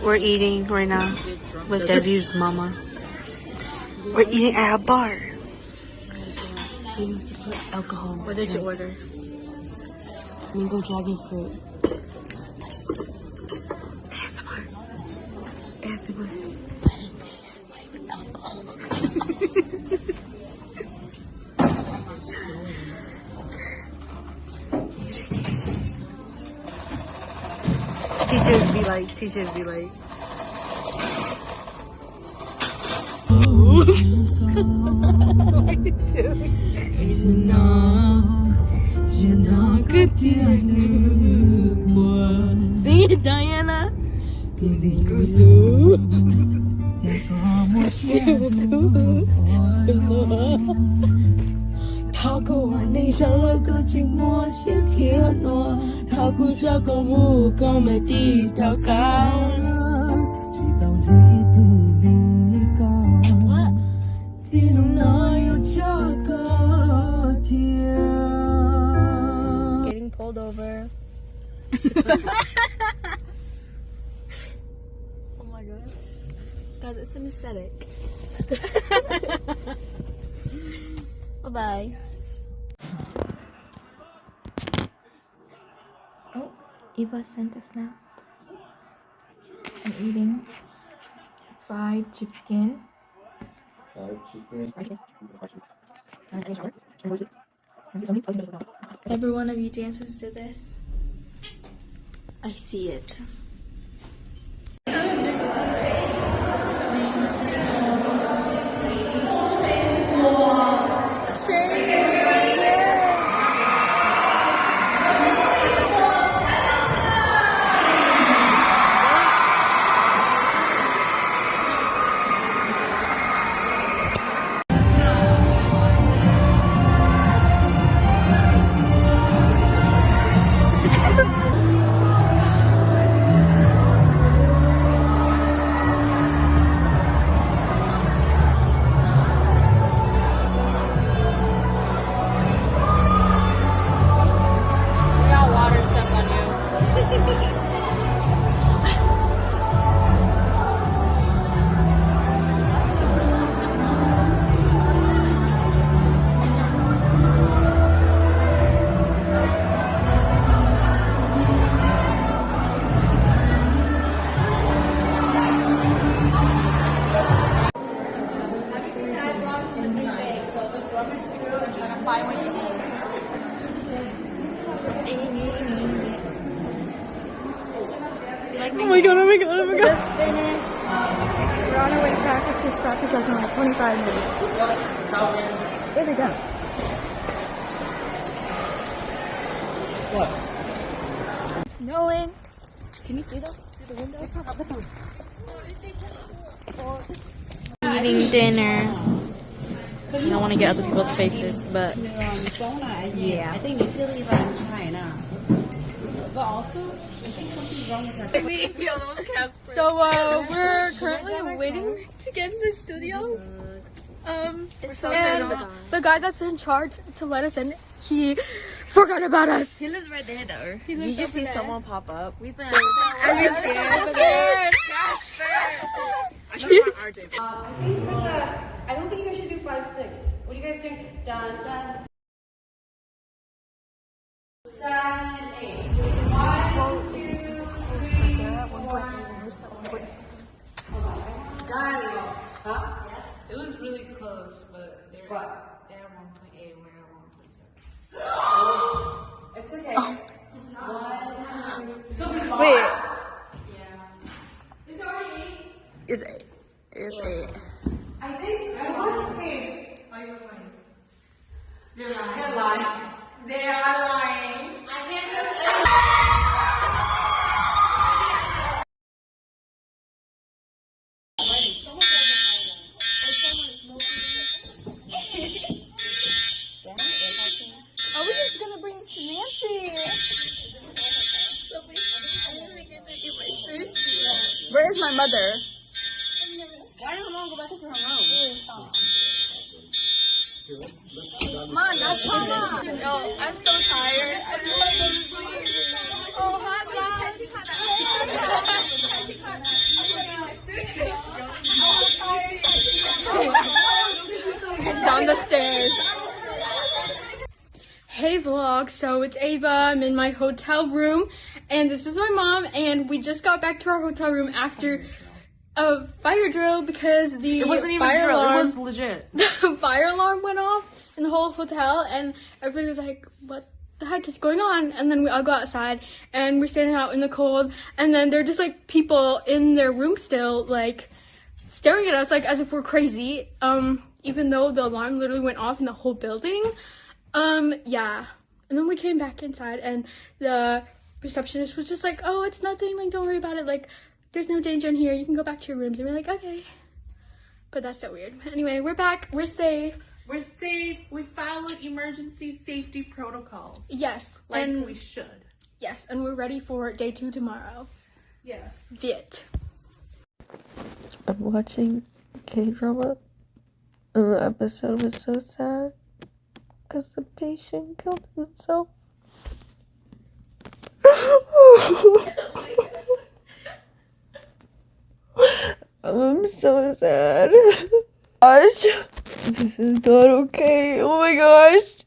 We're eating right now with Daddy's mama. We're eating at a bar. He wants to put alcohol. What did you order? Mango dragon fruit. ASMR. ASMR. But it tastes like alcohol. Teachers be like. What are you doing? Sing it, Diana. Getting pulled over. Oh my gosh. Guys, it's an aesthetic. Bye-bye. Oh, Eva sent a snap. I'm eating fried chicken. Every one of you dances to this. I see it. Oh my god. Just finished. We're on our way to practice because practice has in like 25 minutes. Where'd they go? What? It's snowing. Can you see them through the window? Eating dinner. I don't want to get other people's faces, but yeah. I think Italy like China. But also, I think something's wrong with her. So we're currently waiting to get in the studio. And the guy that's in charge to let us in, he forgot about us. He lives right there though. You just see someone pop up. We've been. I'm scared. I don't think you guys should do 5-6. What do you guys think? Dun dun. 7, 8. 1, 2, 3, 4. Huh? It was really close, but they're at 1.8, we're at 1.7. It's okay. It's not 1, 2, 3. So we lost. Wait. Yeah. It's already 8. It's 8. It's 8. I think I want. Okay. Are you lying? They're lying. They're lying. They are lying. I can't trust Are we just gonna bring Nancy? Where is my mother? Why did her mom go back into her room? No, I'm so tired. Oh, hot dog. Down the stairs. Hey vlog, so it's Ava. I'm in my hotel room and this is my mom, and we just got back to our hotel room after a fire drill because the It wasn't even fire a drill, alarm, it was legit. the fire alarm went off in the whole hotel, and everybody was like, what the heck is going on? And then we all go outside and we're standing out in the cold, and then there are just like people in their room still like staring at us like as if we're crazy, even though the alarm literally went off in the whole building. Yeah. And then we came back inside and the receptionist was just like, oh, it's nothing, like, don't worry about it, like, there's no danger in here, you can go back to your rooms. And we're like, okay. But that's so weird. Anyway, we're back, we're safe. We're safe. We followed emergency safety protocols. Yes. Like and we should. yes, and we're ready for day 2 tomorrow. Yes. Viet. I'm watching K-drama, and the episode was so sad because the patient killed himself. I'm so sad. Gosh, this is not okay. Oh my gosh.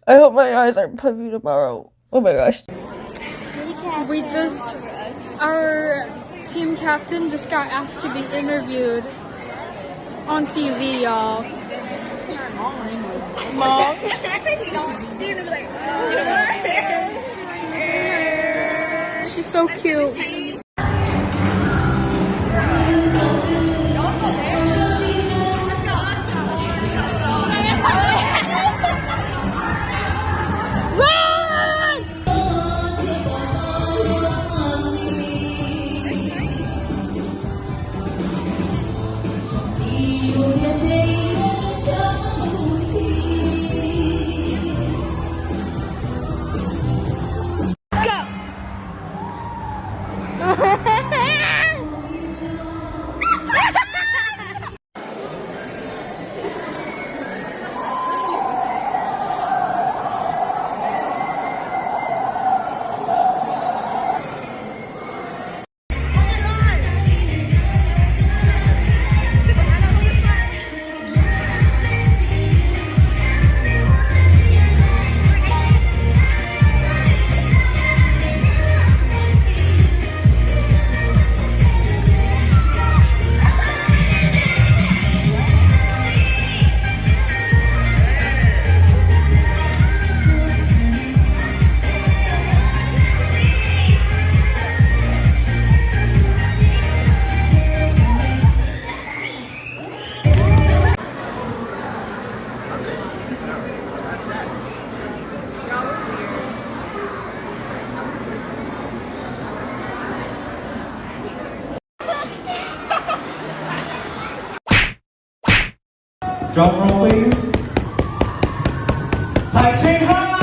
I hope my eyes aren't puffy tomorrow. Oh my gosh. Our team captain just got asked to be interviewed on TV, y'all. Mom. She's so cute. Drum roll, please. Tai Ching Ha!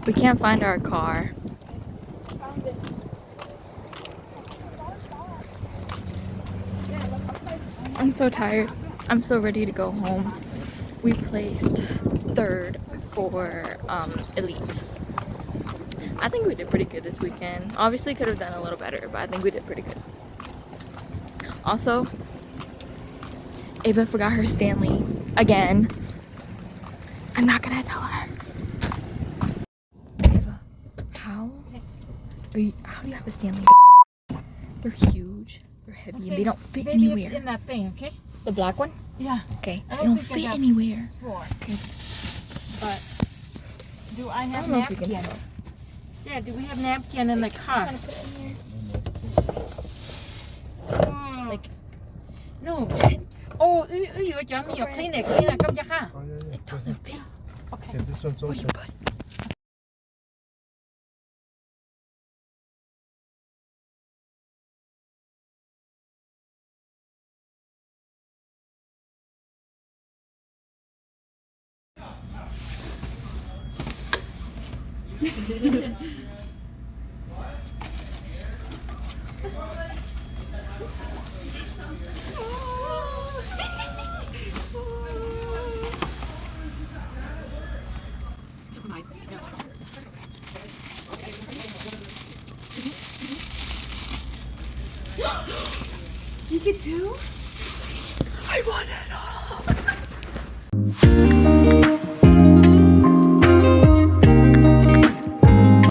We can't find our car. I'm so tired. I'm so ready to go home. We placed 3rd for Elite. I think we did pretty good this weekend. Obviously could have done a little better, but I think we did pretty good. Also, Ava forgot her Stanley again. I'm not gonna tell her. Ava, how do you have a Stanley? They're huge, they're heavy, and they don't fit anywhere. It's in that thing, okay? The black one? Yeah. Okay, I they don't think I fit got anywhere. 4. But do I have I don't know if we can napkin? tell. Yeah, do we have napkin in the car? Put it in here. Oh. Like, No. Oh, you got me your Kleenex. Here, come here. Oh, yeah, yeah. it doesn't fit. Okay. Okay, this one's Where you open. put it? You get 2? I want it all.